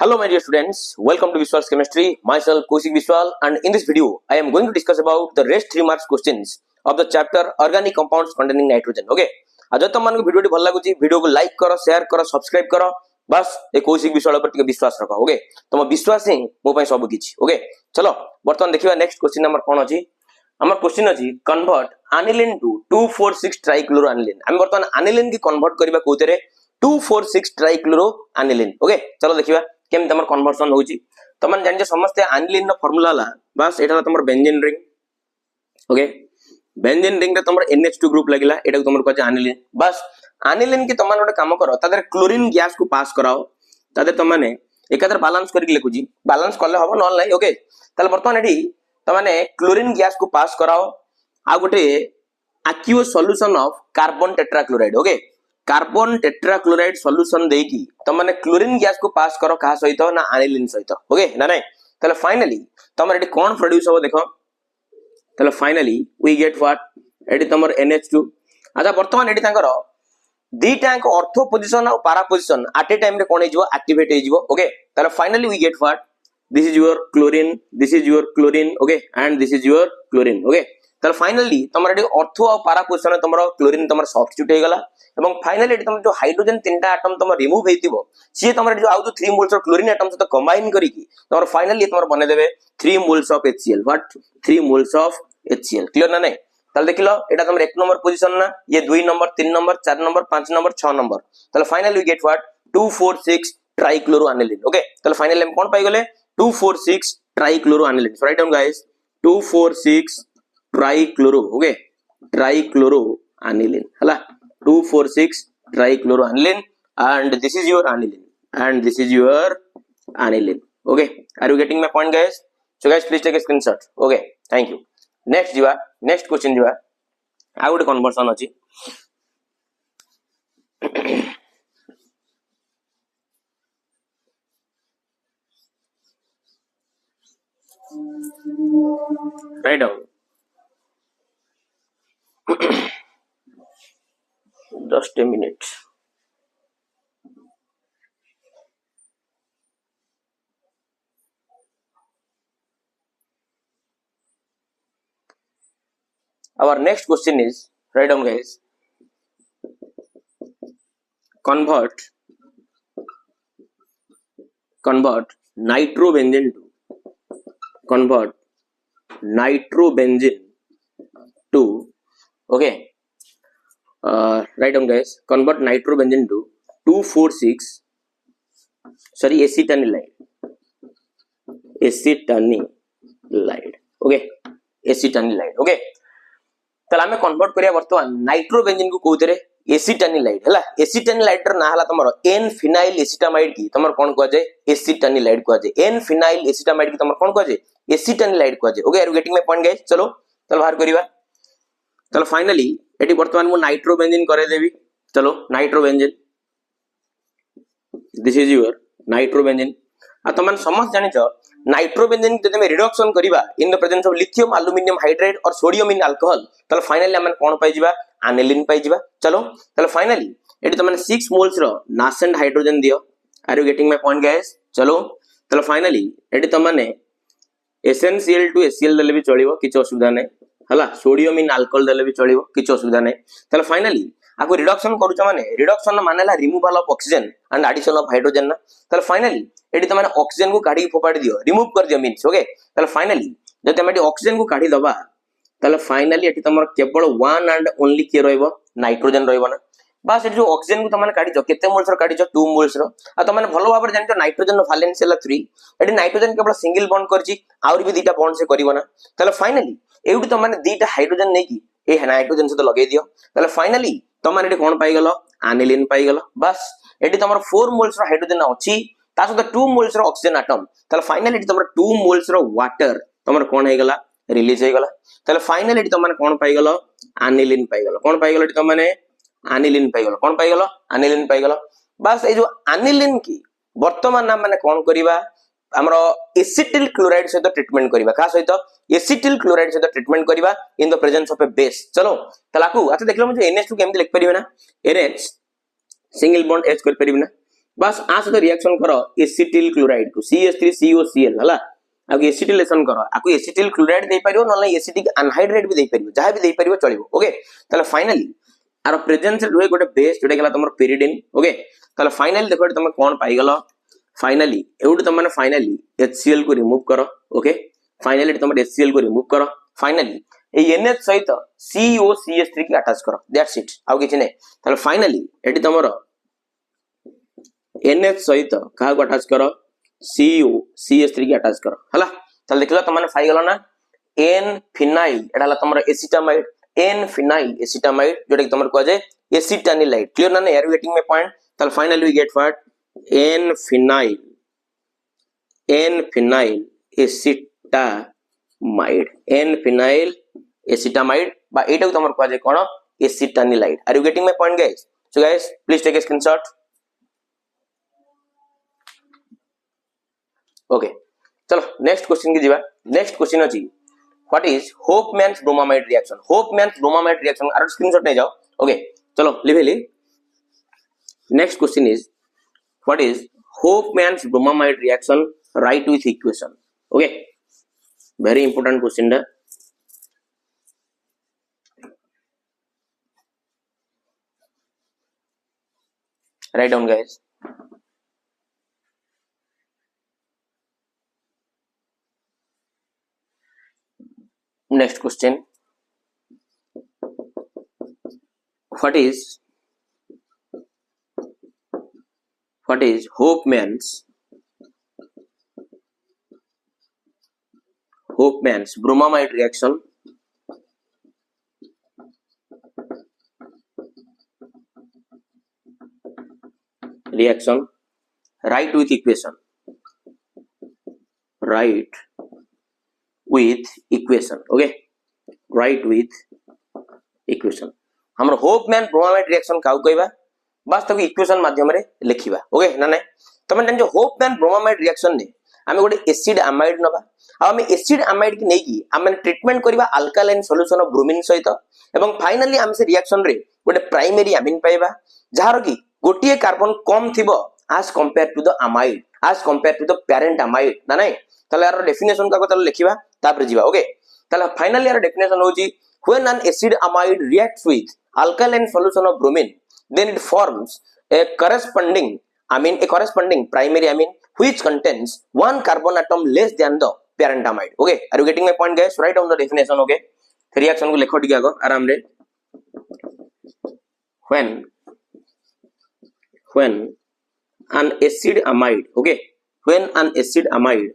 Hello my dear students, welcome to Vishwal's Chemistry. Myself Kaushik Vishwal, and in this video I am going to discuss about the rest 3 marks questions of the chapter Organic Compounds Containing Nitrogen. Okay, आज तुम मन को video T भल लागुची video को like करो, share करो, subscribe करो, बस ए कौशिक विश्वाल पर टिके विश्वास रखो. ओके, तुम विश्वास ही मो पई सब किछि. ओके, चलो वर्तमान देखिबा नेक्स्ट क्वेश्चन नंबर कोन अछि. हमर क्वेश्चन अछि कन्वर्ट एनिलीन टू 2,4,6 ट्राइक्लोरोएनिलीन. हम वर्तमान एनिलीन की कन्वर्ट करबा कोतरे 2,4,6 ट्राइक्लोरोएनिलीन. ओके, चलो देखिबा केम तमर कन्वर्सन होची. तमन जानि समस्त एनिलीन नो फार्मूला ला बस एटा तमर benzene ring. Okay, benzene ring रे तमर NH2 ग्रुप लागिला, एटा तमर कहै एनिलीन. बस एनिलीन की तमन ओटे काम करो, तादर क्लोरीन गैस को पास कराओ, तादर तमने एकादर बैलेंस करिक लिखुजी. बैलेंस करले हबो नॉन लाई. ओके, ताले वर्तमान एठी तमने क्लोरीन गैस को पास कराओ आ गोटे aqueous solution of carbon tetrachloride. Okay, carbon tetrachloride solution देकी तमने क्लोरीन गैस को पास करो कहा सहित ना एनिलीन सहित. ओके ना नहीं, ताले फाइनली तमर एठी कोन प्रोड्यूस हो देखो. ताले फाइनली वी गेट व्हाट, एठी तमर NH2. अच्छा वर्तमान एठी तांकर दीटा को ऑर्थो पोजीशन और para position at a time रे कोन हे जिवो एक्टिवेट हे जिवो. ओके, ताले finally we get what, this is your chlorine, this is your chlorine. Okay, and this is your chlorine. Okay, ताले फाइनली तमर एठी ऑर्थो और पैरा पोजीशन तमर क्लोरीन तमर सब्स्टिट्यूट हे गला. এবং ফাইনালি এটি তমর যে হাইড্রোজেন তিনটা আটম তমর রিমুভ হেইতিবো সি তমর যে আউ 3 মোলস অফ ক্লোরিন আটম সହିତ কম্বাইন করিকি তমর ফাইনালি তমর বনে দেবে 3 moles of HCl. What 3 moles of HCl. Clear না নাই? তাহলে দেখিলো এটা তমর 1 নম্বর পজিশন না, ये 2 নম্বর 3 নম্বর 4 নম্বর 5 নম্বর 6 নম্বর. তাহলে finally we get what 2,4,6 trichloroaniline. Okay, তাহলে ফাইনালি আমি কোন পাই গলে 2,4,6 trichloroaniline. So right down guys 2,4,6 trichloro. Okay, trichloroaniline हला 2,4,6 trichloroaniline, and this is your aniline, and this is your aniline. Okay, are you getting my point guys? So guys please take a screenshot. Okay, thank you. Next jiva, next question jiva I would conversion अछि. Write down just a minute. Our next question is, write down guys, convert nitrobenzene to okay, write down guys, convert nitrobenzene to 2,4,6 sorry acetanilide. Okay, acetanilide. Okay, तला हमें convert करिया वर्तमान nitrobenzene को कोथरे एसिटानिलाइड हला. एसिटानिलाइड र ना हला तमरो N phenyl acetamide की तमर कोन को जाय एसिटानिलाइड को जाय. एन फिनाइल एसिटामाइड की तमर कोन को जाय एसिटानिलाइड को जाय. Okay, are you getting my point guys? चलो चलो बाहर करिवा. चलो फाइनली एटी वर्तमान मु नाइट्रोबेंजीन करे देबी. चलो nitrobenzene, this is your nitrobenzene. आ तमन समझ जानि छ नाइट्रोबेंजीन जदि में रिडक्शन करिबा in the presence of lithium aluminium hydride और सोडियम इन अल्कोहल, तले फाइनली हम कोन पाई जिबा एनिलीन पाई जिबा. चलो तले फाइनली एटी तमन 6 मोल्स रो नासेंट हाइड्रोजन दियो. Are you getting my point guys? चलो तले फाइनली एटी तमने एसेंशियल टू HCl देले भी चलिबो, किछ असुविधा नै हला. सोडियम इन अल्कोहल देले भी चलिबो, किछ असुविधा नै. तले फाइनली आको रिडक्शन करूछ माने रिडक्शन मानेला removal of oxygen and addition of hydrogen ना. तले फाइनली एटी तमने ऑक्सीजन को काढी फोपाडी दियो, रिमूव कर दियो मींस. ओके, तले फाइनली जते हम एटी ऑक्सीजन को काढी दबा तले फाइनली एटी तमर केवल वन एंड ओनली के रहइबो नाइट्रोजन रहइबो ना. बस एटी जो ऑक्सीजन को तमने काढी छ केते मोल्स रो काढी छ 2 मोल्स रो. आ तमने भलो भाबर जानि छ नाइट्रोजन रो वैलेंस हला 3. एटी नाइट्रोजन केवल सिंगल बॉन्ड करछि, आउर भी दीटा बॉन्ड से करिवो ना. तले फाइनली एउटी तमने दीटा हाइड्रोजन नै की ए नाइट्रोजन से तो लगे दियो. तले फाइनली तमने एटी कोन पाई गेलो एनिलीन पाई गेलो. बस एटी तमर 4 मोल्स रो हाइड्रोजन अछि, ता सहित 2 मोल्स रो ऑक्सीजन एटम. तले फाइनली एटी तमर 2 मोल्स रो वाटर तमर कोन हे गेला रिलीज हे गेला. तले फाइनली एटी तमने कोन पाई गेलो एनिलीन पाई गेलो. कोन पाई गेलो एटी तमने एनिलीन पाई गेलो. कोन पाई गेलो एनिलीन पाई गेलो. बस ए जो एनिलीन की वर्तमान नाम माने कोन करिबा हमरो एसिटिल क्लोराइड से तो ट्रीटमेंट करिबा. का सहित एसिटिल क्लोराइड से तो ट्रीटमेंट करिबा in the presence of A base. चलो तलाकू अच्छा देखलो मुझे NH2 केमति लिख परिबे ना. NH सिंगल बॉन्ड H कर परिबे ना. बस आ सहित रिएक्शन कर एसिटिल क्लोराइड को CH3COCl हला आ एसिटिलेशन कर आकु एसिटिल क्लोराइड दे परियो न एसिटिक अनहाइड्रेट भी दे परियो जहां भी दे परियो चलिबो ओके तले फाइनली आर प्रेजेंस रे कोटे बेस जोटा गेला तमर पेरिडिन ओके तले फाइनली देखो तमे कोन पाई गलो फाइनली एउड त माने फाइनली HCl को रिमूव करो ओके फाइनली तुम HCl को रिमूव करो फाइनली ए NH सहित COCH3 की अटैच करो दैट्स इट आउ किछ नै तले फाइनली एटी तमरो NH सहित का को अटैच करो COCH3 की अटैच करो हला तले देखला त माने फाई गलो ना N फिनाइल एटा हला तमरो एसिटामाइड N फिनाइल एसिटामाइड जोटा कि तमरो को जाय एसिटानिलाइड क्लियर ना एयर गेटिंग में पॉइंट तले finally we get what N phenyl acetamide N phenyl acetamide बा एटा को तमर को जाय कोन acetanilide are you getting my point guys so guys please take a screenshot okay चलो नेक्स्ट क्वेश्चन की जीवा नेक्स्ट क्वेश्चन अछि what is Hofmann's bromamide reaction आर स्क्रीनशॉट ले जाओ ओके चलो लिवेली next question is what is Hofmann's bromamide reaction write with equation okay very important question da write down guys next question what is Hofmann's bromamide reaction write with equation okay write with equation हमर Hopman bromamide reaction cow कहबा बस तक equation माध्यम रे लिखिबा okay ना नै तमे जान जो होपमैन ब्रोमामाइड रिएक्शन ने आमे गोटे एसिड अमाइड नबा आ आमे एसिड अमाइड की नै की आमे ट्रीटमेंट करबा अल्कालाइन सॉल्यूशन ऑफ ब्रोमीन सहित एवं फाइनली आमे से रिएक्शन रे गोटे प्राइमरी अमीन पाइबा जहार की गोटिए कार्बन कम थिबो as compared to the amide as compared to the parent amide ना नै तले यार डेफिनेशन का को लिखिबा तापर जीवा ओके तले फाइनली यार डेफिनेशन होची when an acid amide reacts with alkaline solution of bromine then it forms a corresponding primary amine which contains one carbon atom less than the parent amide okay are you getting my point guys write down the definition okay reaction को लिखो ठीक आगो आराम रे when an acid amide okay when an acid amide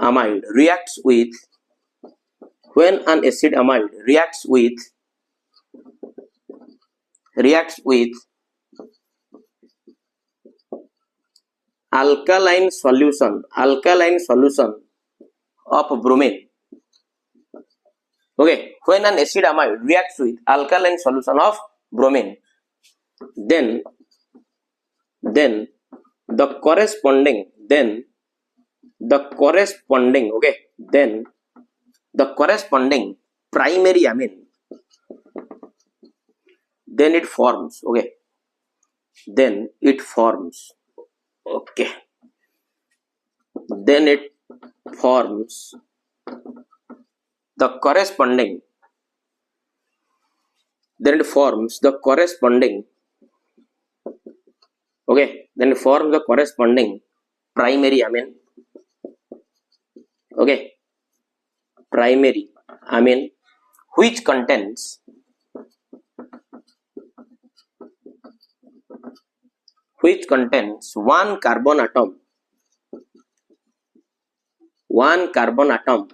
reacts with alkaline solution of bromine okay when an acid amide reacts with alkaline solution of bromine then the corresponding primary amine then it forms the corresponding primary amine which contains one carbon atom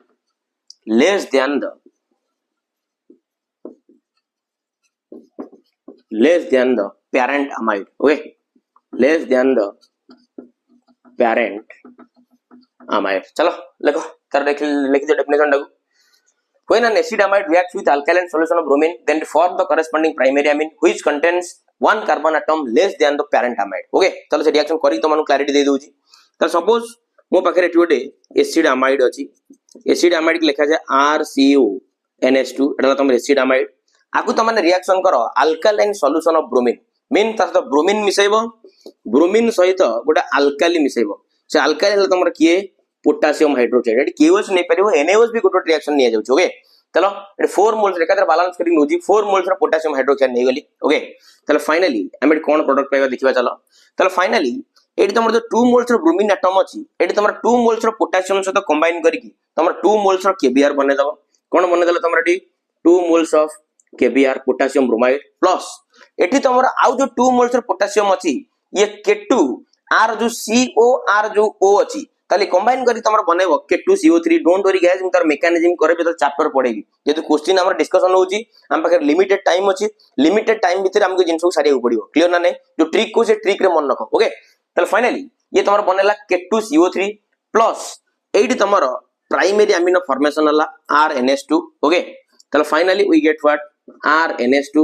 less than the parent amide okay less than the parent amide चलो लिखो कर लिख दो definition डाको when an acid amide reacts with alkaline solution of bromine then it forms the corresponding primary amine which contains one carbon atom less than the parent amide okay चलो से reaction करी तो मानु क्लैरिटी दे दोची त suppose मो पाखरे eighty गोटे acid amide अछि एसिड अमाइड की लिखा जाय RCONH2 एटा तम एसिड अमाइड आकु त माने रिएक्शन करो alkaline solution of bromine mean त ब्रोमीन मिसैबो ब्रोमीन सहित गोटे अल्काली मिसेबो से अल्काली हला तमर किए पोटासियम हाइड्रोक्साइड एटी केओएच नै परिबो एनएओएच भी गोटे रिएक्शन निया जाउछ ओके चलो एटी 4 मोल्स एकादर बैलेंस करी नोजी 4 मोल्स रो पोटासियम हाइड्रोक्साइड नै गली ओके चलो फाइनली हम कोन प्रोडक्ट पाइबा देखिबा चलो चलो फाइनली एटी तमर जो 2 मोल्स रो ब्रोमीन एटम अछि एटी तमर 2 मोल्स रो पोटासियम सहित कंबाइन करिकि तमर 2 मोल्स रो केबीआर बने दबो कोन बने देला तमर eighty 2 moles of KBr potassium bromide plus eighty तमर आउ जो 2 मोल्स रो पोटासियम अछि ये K2 आर जो CO आर जो O अछि ताली कंबाइन करी तमर बनेबो K2CO3 डोंट वरी गाइस हम तार मेकानिज्म करबे तो चैप्टर पढेगी जेतु क्वेश्चन हमर डिस्कशन होउची हम पाखे लिमिटेड टाइम अछि लिमिटेड टाइम भीतर हमको जिंसो सारिया पड़िबो क्लियर ना नै जो ट्रिक को से ट्रिक रे मन रखो ओके ताले फाइनली ये तमर बनेला K2CO3 प्लस एडी तमर प्राइमरी अमीनो फॉर्मेशन हला RNS2 ओके ताले finally we get what RNS2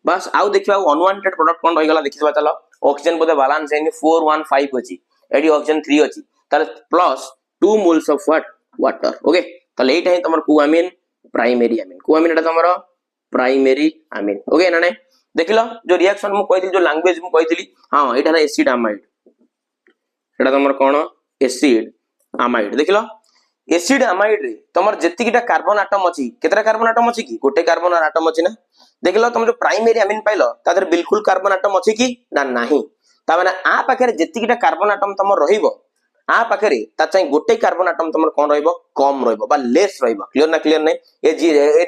बस आउ देखिबा अनवांटेड प्रोडक्ट कोन रहि गला देखिबा चलो ऑक्सीजन बोले बैलेंस है 415 अछि एडी ऑक्सीजन 3 अछि ताले plus 2 moles of what water okay ताले एटा है तमर कोअमीन प्राइमरी अमीन कोअमीन एटा तमर प्राइमरी अमीन ओके ना नै देखिलो जो रिएक्शन मु कहितली जो लैंग्वेज मु कहितली हां एटा ना एसिड अमाइड एटा तमर कोन एसिड अमाइड देखिलो एसिड अमाइड रे तमर जेतिकिटा कार्बन एटम अछि केतरा कार्बन एटम अछि की गोटे कार्बन एटम अछि ना देखिलो तुम जो प्राइमरी अमीन पाइलो तादर बिल्कुल कार्बन एटम अछि की ना नाही ता माने आ पाखरे जेतिकिटा कार्बन एटम तमर रहिबो आ पाखरे ता चाहिँ गोटे कार्बन एटम तमर कोन रहिबो कम रहिबो बा लेस रहिबो क्लियर नै ए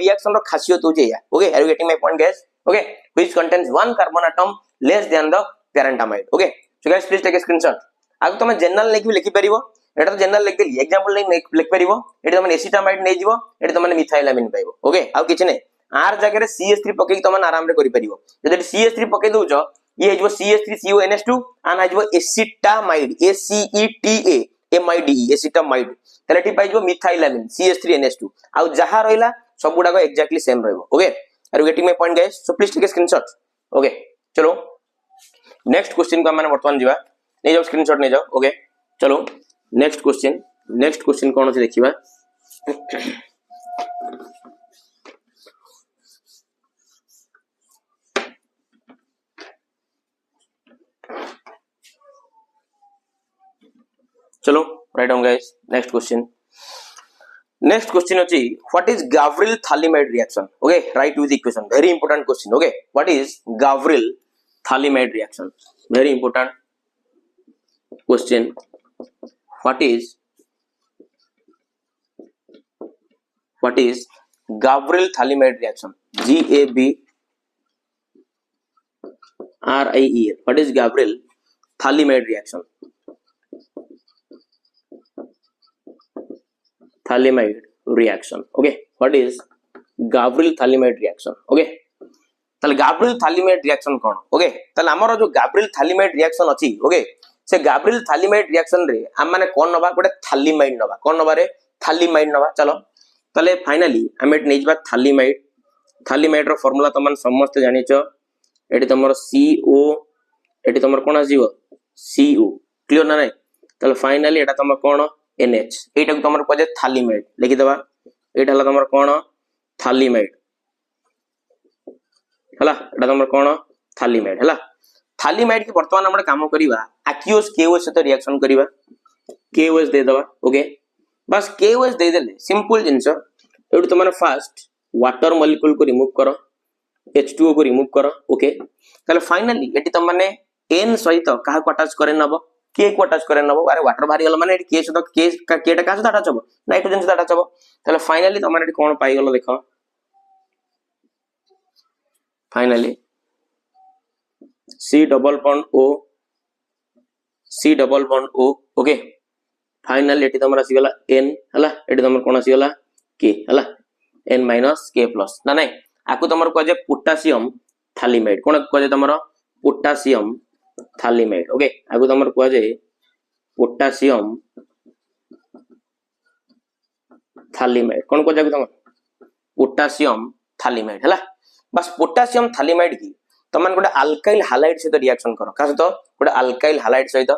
रिएक्शन रो खासियत हो जे या okay are you getting my point guys okay which contains one carbon atom less than the parent amide okay so guys please take a screenshot आगु तुम जनरल लिखि परिबो एटा तो जनरल लिख देली एग्जांपल लिख परिबो एटा तुम एसिड अमाइड नै जिवो एटा तुम मिथाइल अमीन पाइबो ओके आउ किछ नै आर जगह रे CH3 पके तुम आराम रे करि परिबो जदि CH3 पके दोजो ये हिजबो CH3CONS2 आन हिजबो एसिटामाइड ACETAMIDE एसिटामाइड तले ठी पाइजो मिथाइल अमीन CH3NS2 आउ जहा रहिला सब गुडा को एक्जेक्टली सेम रहबो okay are you getting my point guys so please take a screenshot okay चलो नेक्स्ट क्वेश्चन को माने वर्तमान जीवा नै जाओ स्क्रीनशॉट नै जाओ ओके चलो नेक्स्ट क्वेश्चन कोन छै देखिबा चलो right down guys next question अछि what is Gabriel phthalimide reaction okay right with equation very important question okay what is Gabriel phthalimide reaction very important question what is Gabriel Thalymide reaction GABRIEL what is Gabriel Thalymide reaction okay what is Gabriel Thalymide reaction okay ताले Gabriel Thalymide reaction कोन okay ताले हमर जो Gabriel Thalymide reaction अछि okay से Gabriel Thalymide reaction रे हम माने कोन नबा गोटे थालीमाइड नबा कोन नबा रे थालीमाइड नबा चलो तले फाइनली हम एट नै जबा थालीमाइड रो फार्मूला तमन समस्त जानि छ एटी तमर CO एटी तमर कोन आजिवो CO क्लियर ना नै तले फाइनली एटा तमर कोन NH एटा को तमर कजे थालीमाइड लिखि दबा एटा हला तमर कोन थालीमाइड हला एटा तमर कोन थालीमाइड हला थालीमाइड के वर्तमान हम काम करिवा एक्यूएस केओएस से रिएक्शन करिवा केओएस दे दबा ओके बस केओएस दे देले सिंपल जिंस एडु तमने फर्स्ट वाटर मॉलिक्यूल को रिमूव करो H2O को रिमूव करो ओके ताले फाइनली एटी तमने N सहित काहा को अटैच करे नबो के को अटैच करे नबो अरे वाटर बाहरी गला माने एटी के सहित केटा का सहित अटैच हो नाइट्रोजन सहित अटैच हो ताले फाइनली तमने एटी कोन पाई गलो देखो finally C double bond O okay finally एटी तमरा सिगला N हला एटी तमर कोन सिगला K हला N minus K plus ना नै आकु तमर को जे पोटेशियम थालीमाइड कोन को जे तमर पोटेशियम थालीमाइड ओके आकु तमर को जे पोटेशियम थालीमाइड कोन को जे तमर पोटेशियम थालीमाइड हला बस पोटेशियम थालीमाइड की तमन गोटे अल्काइल हैलाइड सहित रिएक्शन करो का सहित गोटे अल्काइल हैलाइड सहित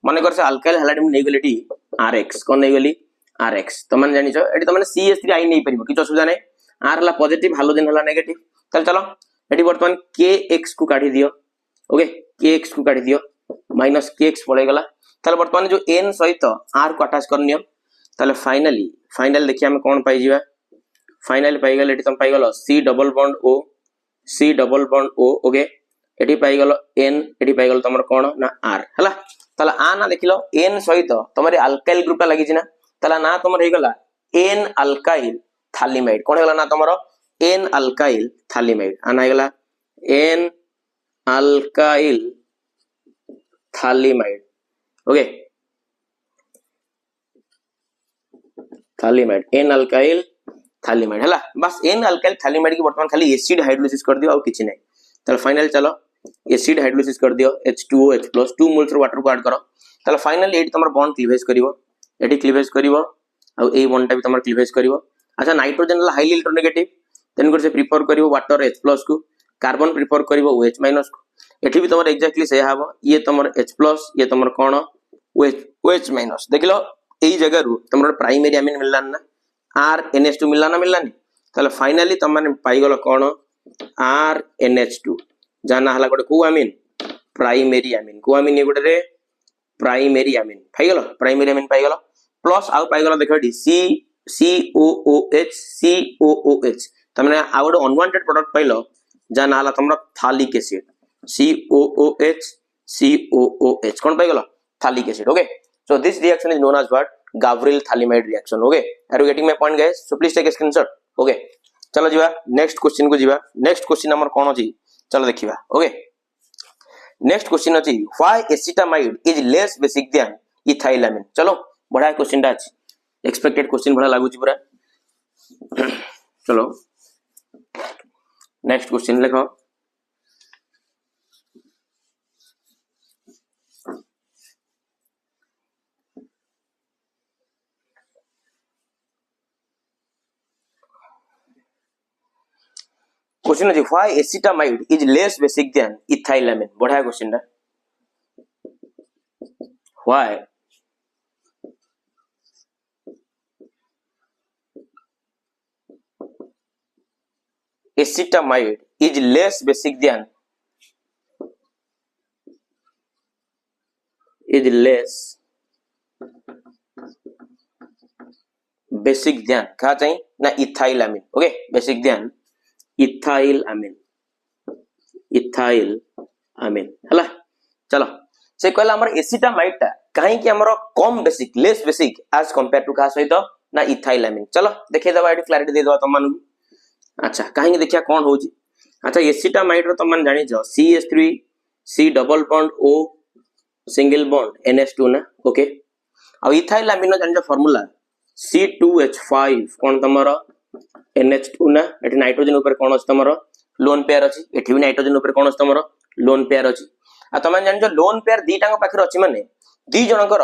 माने कर से अल्काइल हैलाइड में नै गलेटी RX कोन नै गली RX तमन जानि छ एटी तमने CH3 आई नै परिबो किछ असुविधा नै R हला पॉजिटिव हाइड्रोजन हला नेगेटिव चल चलो एटी वर्तमान KX को काढी दियो ओके KX को काढी दियो माइनस kx पड़े गला ताले वर्तमान जो n सहित r को अटैच करनियो ताले फाइनल देखिए हम कोन पाई जिवा फाइनल पाई गेल एटी तुम पाई गेलो c double bond o okay एटी पाई गेलो n एटी पाई गेलो तमर कोन ना r हला ताले आ ना देखिलो n सहित तमरे अल्काइल ग्रुपटा लागि छिना ताला ना तमर हे गला n अल्काइल थालिमाइड कोन हे गला ना तमर n अल्काइल थालिमाइड आना हे गला n alkyl phthalimide okay phthalimide n alkyl phthalimide हला बस n अल्काइल थालिमाइड की वर्तमान खाली एसिड हाइड्रोलिसिस कर दियो आ किछि नै तले फाइनल चलो एसिड हाइड्रोलिसिस कर दियो H2OH प्लस 2 मोल्स वाटर को ऐड करो तले फाइनली एटी तमर bond cleavage करिवो eighty cleavage करिवो uh a bond टा भी तमर क्लीवेज करिवो अच्छा नाइट्रोजन ला हाईली इलेक्ट्रोनेगेटिव देन कर से प्रिफर करिवो वाटर H+ को कार्बन प्रिफर करिवो OH- को एठी भी तमर एग्जैक्टली से हाबो ये तमर H+ ये तमर कोन OH- देखिलो एई जगह रु तमर प्राइमरी अमीन मिलला ना RNH2 मिलला ना मिललानी ताले फाइनली तम माने पाई गलो कोन RNH2 जाना हला गोटे को अमीन प्राइमरी अमीन को अमीन ये गोटे रे प्राइमरी अमीन पाई गलो प्राइमरी अमीन पाई गलो प्लस आउ पाई गलो देखो COOH तमने आ गोटे अनवांटेड प्रोडक्ट पाइलो जाना हला तमरा थालिक एसिड COOH कोन पाई गलो phthalic acid okay so this reaction is known as what Gavril Thalimide reaction okay are you getting my point guys so please take a screenshot okay चलो जीवा next question को जीवा next question हमर कोन अछि चलो देखिबा ओके नेक्स्ट क्वेश्चन अछि why acetamide is less basic than ethylamine चलो बड़ा क्वेश्चन दा अछि एक्सपेक्टेड क्वेश्चन बड़ा लागु छि पूरा चलो नेक्स्ट क्वेश्चन लिखो क्वेश्चन है why acetamide is less basic than ethylamine बढ़िया क्वेश्चन है why acetamide is less basic than क्या चाहिए ना ethylamine okay basic than ethyl amine हला चलो से कहला हमर एसिटामाइड टा काहे कि हमर कम basic less basic as compare to का सहित ना इथाइल अमीन चलो देखे दबा एडी क्लैरिटी दे दबा तमन अच्छा काहे कि देखिया कोन होजी अच्छा एसिटामाइड रो तमन जानि छ CH3 C double bond O single bond NH2 ना ओके आ इथाइल अमीन रो जानि छ फार्मूला C2H5 कोन तमरो NH2 ना एठी नाइट्रोजन ऊपर कोन अछि तमरो लोन पेयर अछि एठी भी नाइट्रोजन ऊपर कोन अछि तमरो लोन पेयर अछि आ तमन जानि छ लोन पेयर दीटा को पाखर अछि माने दी जनकर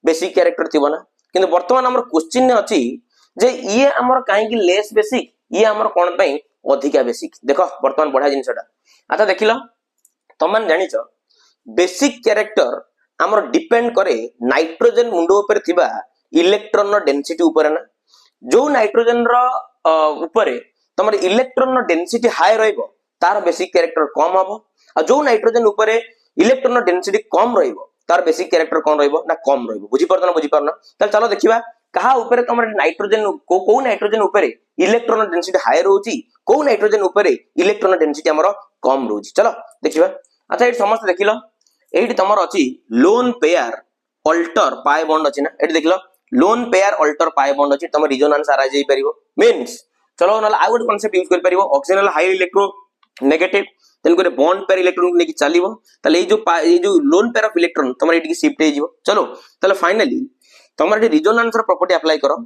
बेसिक कैरेक्टर थिबो ना किंतु वर्तमान हमर क्वेश्चन ने अछि जे ये हमर काहे कि लेस बेसिक ये हमर कोन पई अधिका बेसिक देखो वर्तमान बढ़ा जिनसटा अच्छा देखिलो तमन जानि छ बेसिक कैरेक्टर हमर डिपेंड करे नाइट्रोजन मुंडो ऊपर थिबा इलेक्ट्रॉन रो डेंसिटी ऊपर ना जो नाइट्रोजन रो ऊपर तमर इलेक्ट्रॉन रो डेंसिटी हाई रहइबो तार बेसिक कैरेक्टर कम हबो आ जो नाइट्रोजन ऊपर इलेक्ट्रॉन रो डेंसिटी कम रहइबो तार बेसिक कैरेक्टर कोन रहइबो ना कम रहइबो बुझी परना त चलो देखिबा कहा ऊपर तमर नाइट्रोजन को नाइट्रोजन ऊपर इलेक्ट्रॉन रो डेंसिटी हाई रहउची को नाइट्रोजन ऊपर इलेक्ट्रॉन रो डेंसिटी हमरो कम रहउची चलो देखिबा अच्छा एठी समस्त देखिलो एठी तमर अछि लोन पेयर अल्टर पाई बॉन्ड अछि ना एठी देखिलो लोन पेयर अल्टर पाई बॉन्ड अछि तमर रिजोनेंस आ जाई परिबो मींस चलो नला आ गुड कांसेप्ट यूज कर परिबो ऑक्सीजन हाई इलेक्ट्रो नेगेटिव तेन करे बॉन्ड पेयर इलेक्ट्रॉन नेकी चलीबो तले ए जो लोन पेयर ऑफ इलेक्ट्रॉन तमर एठी शिफ्ट हे जिवो चलो तले फाइनली तमर एठी रिजोनेंस रो प्रॉपर्टी अप्लाई करो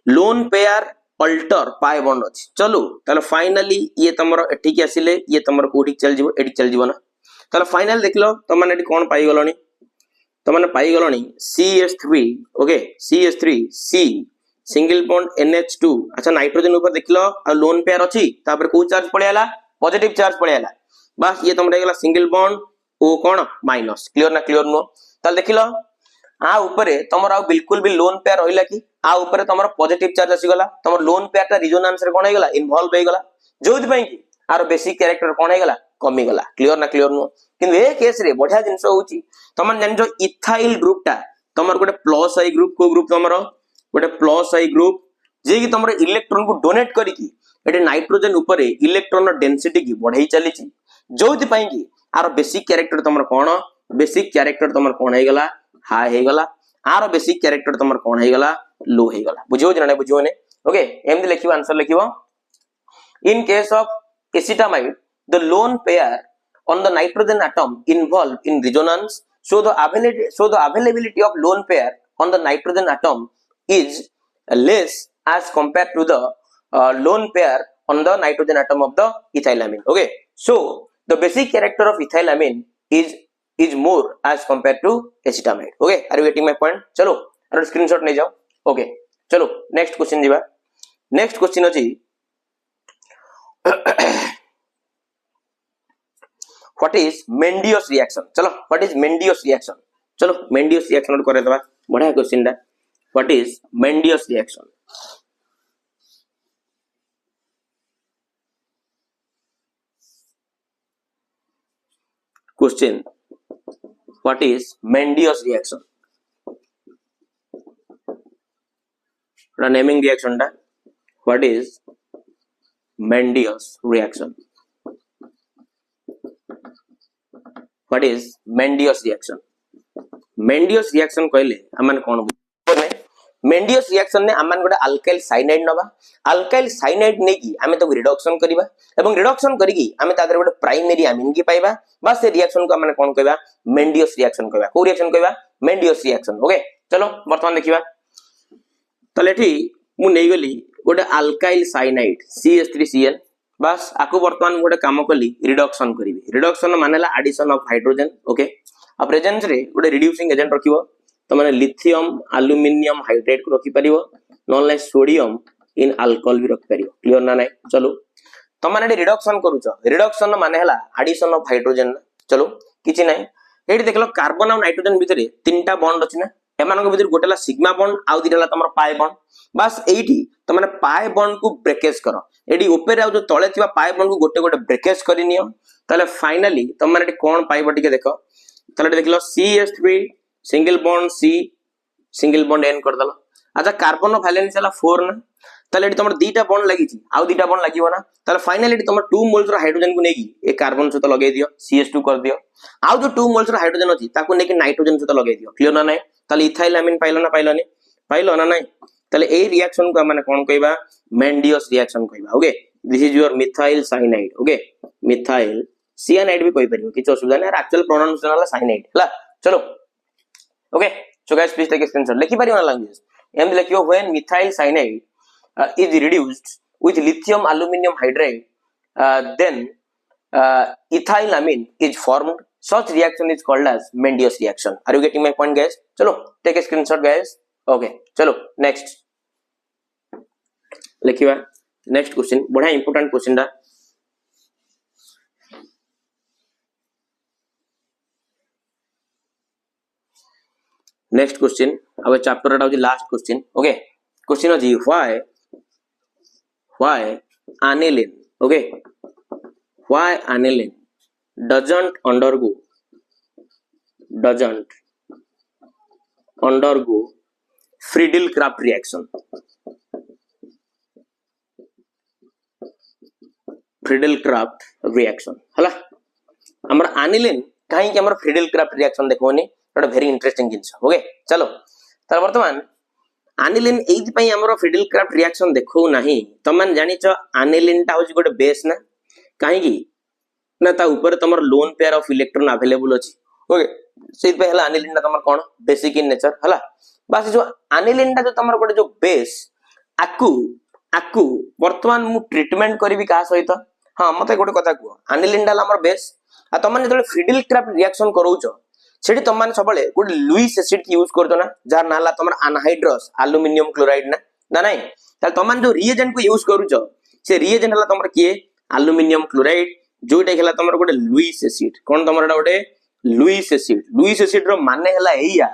लोन पेयर अल्टर पाई बॉन्ड अछि चलो तले फाइनली ये तमर एठी के आसीले ये तमर कोठी चल जिवो ना तले फाइनल देखलो तमन एठी कोन पाई गलोनी तमन पाई गलोनी CH3 okay CH3 C single bond NH2 अच्छा नाइट्रोजन ऊपर देखलो आ लोन पेयर अछि तापर को चार्ज पळेला पॉजिटिव चार्ज पळेला बस ये तमरे गेला सिंगल बॉन्ड ओ कोन माइनस क्लियर ना क्लियर नो तल देखिलो आ ऊपर तमर आ बिल्कुल भी लोन पेयर होइला कि आ ऊपर तमर पॉजिटिव चार्ज आसी गला तमर लोन पेयर ता रिजोनेंस रे कोन हे गला इन्वॉल्व हे गला जोथि पई कि आरो बेसिक कैरेक्टर कोन हे गला कमी गला क्लियर ना क्लियर नु किंतु ए केस रे बढ़िया जिंस होची तमन जान जो इथाइल ग्रुप टा तमर गोटे प्लस आई ग्रुप को ग्रुप तमर गोटे प्लस आई ग्रुप जे कि तमर इलेक्ट्रॉन को डोनेट करी की एटे नाइट्रोजन ऊपर इलेक्ट्रॉन डेंसिटी की बढ़ाई चली जोथि पई की आर बेसिक कैरेक्टर तमर कोन बेसिक कैरेक्टर तमर कोन हे गला हाई हे गला आर बेसिक कैरेक्टर तमर कोन हे गला लो हे गला बुझियो जने बुझियो ने ओके एम लिखियो आंसर लिखियो in case of acetamide the lone pair on the nitrogen atom involved in resonance so the availability of lone pair on the nitrogen atom is less as compared to the lone pair on the nitrogen atom of the ethylamine okay so the basic character of ethylamine is more as compared to acetamide okay are you getting my point chalo aru screenshot ले जाओ okay chalo next question जीवा next question अछि what is Mendeus reaction चलो what is Mendeus reaction चलो Mendeus reaction करे दबा बढ़िया question दा what is Mendeus reaction question what is Mendeus reaction naming reaction दा what is Mendeus reaction what is Mendeus reaction Mendeus reaction कहले अमन कोन बुझने Mendeus reaction ने अमन गोटे अल्काइल साइनाइड नबा अल्काइल साइनाइड ने की हमें तो रिडक्शन करबा एवं रिडक्शन करिकी हमें तादर गोटे प्राइमरी अमीन की पाइबा बस से रिएक्शन को हमने कोन कहबा Mendeus reaction कहबा को रिएक्शन कहबा Mendeus reaction ओके चलो वर्तमान देखिबा तले एठी मु नै गली गोटे अल्काइल साइनाइड CH3Cl बस आको वर्तमान गोटे काम कली रिडक्शन करी रिडक्शन मानेला एडिशन ऑफ हाइड्रोजन ओके आ प्रेजेंस रे गोटे रिड्यूसिंग एजेंट रखिबो तो माने लिथियम एल्युमिनियम हाइड्रेट को रखि परिबो नॉन सोडियम इन अल्कोहल भी रखि परिबो क्लियर ना नाही चलो तो माने रिडक्शन करूचो रिडक्शन माने हला एडिशन ऑफ हाइड्रोजन चलो किछि नाही एठी देखलो कार्बन और नाइट्रोजन भितरे तीनटा बॉन्ड अछि ना एमान को भितर गोटेला सिग्मा बॉन्ड आउ दिला तमर पाई बॉन्ड बस एठी त माने पाई बॉन्ड को ब्रेकेज करो एडी ऊपर आउ जो तळे थिबा पाई बॉन्ड को गोटे गोटे ब्रेकेज करि नियो ताले फाइनली तम माने कोन पाइबो टिके देखो ताले देखलो CH3 single bond C single bond N कर दलो अच्छा कार्बन वैलेंस हला 4 ना ताले एडी तमर दीटा बॉन्ड लागि छि आउ दीटा बॉन्ड लागिवो ना ताले फाइनली एडी तमर 2 मोल्स रो हाइड्रोजन को नेकी ए कार्बन सहित लगे दियो CH2 कर दियो आउ जो 2 मोल्स रो हाइड्रोजन अछि ताको नेकी नाइट्रोजन सहित लगे दियो क्लियर ना नाही ताले इथाइलामिन पाइलो ना नाही ताले ए रिएक्शन को माने कोन कहबा Mendeus reaction कहबा okay this is your methyl cyanide okay methyl cyanide भी कहि परियो किछ असुविधा नै एक्चुअल प्रोनाउंसिएशन वाला साइनाइड हला चलो okay so guys please take screenshot लिखि परियो ना लैंग्वेज एम लिखियो when methyl cyanide is reduced with lithium aluminium hydrate then ethylamine is formed such reaction is called as Mendeus reaction are you getting my point guys chalo take a screenshot guys okay chalo next लिखिबा next question बढ़िया important question दा next question अब chapter रा last question okay question अछि why aniline okay why aniline doesn't undergo Friedel-Crafts reaction Friedel-Crafts reaction हला हमर aniline काहे कि हमर Friedel-Crafts reaction देखोनी एटा वेरी इंटरेस्टिंग जिंस ओके चलो तर वर्तमान aniline एथि पई हमर Friedel-Crafts reaction देखौ नाही तमन जानि छ aniline ता होछि गोटे बेस ना काहे कि ना ता ऊपर तमर lone pair of electron available अछि ओके सेति पे हला aniline ना तमर कोन बेसिक इन नेचर हला बस जो aniline ता जो तमर गोटे जो बेस आकु वर्तमान मु ट्रीटमेंट करबी का सहित हां मते गोटे कथा को aniline ता हमर बेस आ तमन जले Friedel-Crafts रिएक्शन करूछ सेठी तमन सबले गोटे लुईस एसिड यूज करतो ना जार नाला तमर अनहाइड्रस एल्युमिनियम क्लोराइड ना नहीं त तमन जो रिएजेंट को यूज करूछ से रिएजेंट हला तमर किए एल्युमिनियम क्लोराइड जोटा हला तमर गोटे लुईस एसिड कोन तमर गोटे लुईस एसिड रो माने हला एया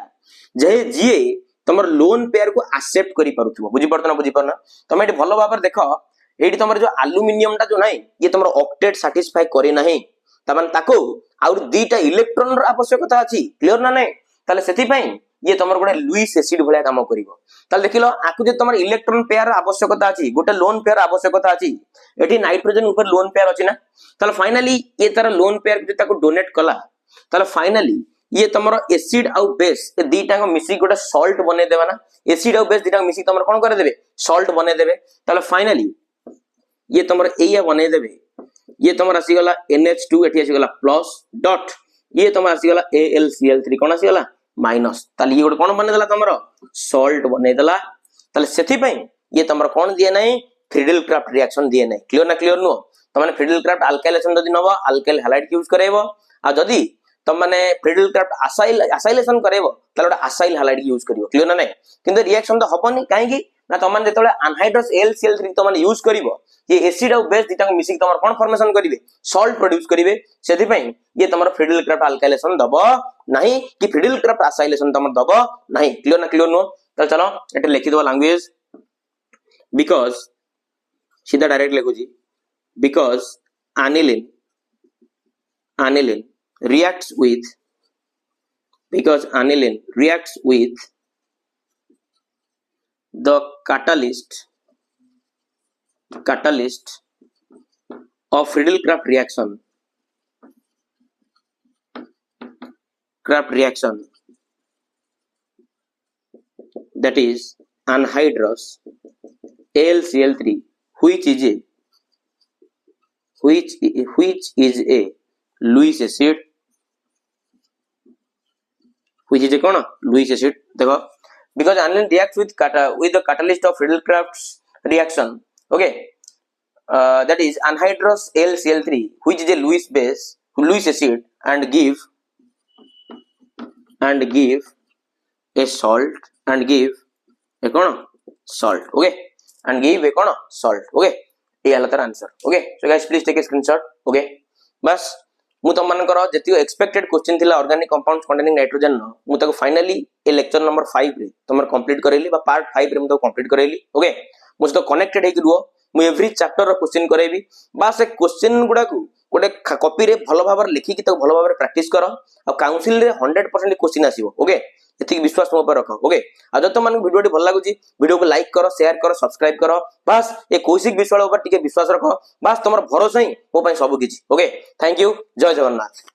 जे जीए तमर लोन पेयर को एक्सेप्ट करि पारुथबो बुझि परना तमे एठी भलो बाबर देखो एठी तमर जो एल्युमिनियम ता जो नाही ये तमर ऑक्टेट सैटिस्फाई करे नाही तमाने ताको आउर दीटा इलेक्ट्रॉन रो आवश्यकता अछि क्लियर ना नै ताले सेति पई ये तमर गोटे लुईस एसिड भलिया काम करिवो ताले देखिलो आकु जे तमर इलेक्ट्रॉन पेयर आवश्यकता अछि गोटे लोन पेयर आवश्यकता अछि एठी नाइट्रोजन ऊपर लोन पेयर अछि ना ताले फाइनली ये तार लोन पेयर जे ताको डोनेट कला ताले फाइनली ये तमरो एसिड आउ बेस ए दीटा को मिसी गोटे सॉल्ट बने देबा ना एसिड आउ बेस दीटा को मिसी तमर कोन करे देबे सॉल्ट बने देबे ताले फाइनली ये तमर एया बने देबे ये तमर आसी गला NH2 एठी आसी गला प्लस डॉट ये तमर आसी गला AlCl3 कोन आसी गला माइनस ताले ये गोटे कोन बने देला तमरो सॉल्ट बने देला ताले सेथि पई ये तमर कोन दिए नै फ्रीडल क्राफ्ट रिएक्शन दिए नै क्लियर ना क्लियर नो तमने फ्रीडल क्राफ्ट अल्काइलेशन जदी नबो अल्काइल हैलाइड यूज करेबो आ जदी तम माने फ्रीडल क्राफ्ट असाइलेशन करेबो ताले गोटे असाइल हैलाइड यूज करिवो क्लियर ना नै किंतु रिएक्शन तो हबनी काहे कि ना तम माने जेतले अनहाइड्रस AlCl3 तम माने यूज करिवो ये एसिड और बेस दिटा को मिसिक तमर कोन फॉर्मेशन करिवे सॉल्ट प्रोड्यूस करिवे सेथि पई ये तमर फ्रीडल क्राफ्ट अल्काइलेशन दबो नाही कि फ्रीडल क्राफ्ट असाइलेशन तमर दबो नाही क्लियर ना क्लियर नो त चलो एटे लिखि दो लैंग्वेज बिकॉज़ सीधा डायरेक्ट लिखु जी because aniline reacts with the catalyst of Friedel-Crafts reaction that is anhydrous AlCl3 which is a Lewis acid देखो because aniline reacts with the catalyst of Friedel-Crafts reaction okay that is anhydrous AlCl3 which is a Lewis acid and give a salt and give a salt okay and give a salt okay ये हला तार answer okay so guys please take a screenshot okay बस मु तुम मानकर जति expected question थिला organic compounds containing nitrogen मु ताको फाइनली ए लेक्चर नंबर 5 रे तमर कंप्लीट करेली बा पार्ट 5 रे मु तो कंप्लीट करेली ओके मु तो कनेक्टेड हे कि रुओ मु एवरी चैप्टर रो क्वेश्चन करेबी बस ए क्वेश्चन गुडा को गोटे कॉपी रे भलो भाबर लिखि कि तो भलो भाबर प्रैक्टिस करो आ काउंसिल रे 100% क्वेश्चन आसीबो ओके एतिक विश्वास मो पर रखो ओके आ जतो मन वीडियो भल लागुची वीडियो को लाइक करो शेयर करो सब्सक्राइब करो बस ए कौशिक विश्वाल ऊपर टिके विश्वास रखो बस तमर भरोसा ही मो पई सब किछि ओके थैंक यू जय जगन्नाथ।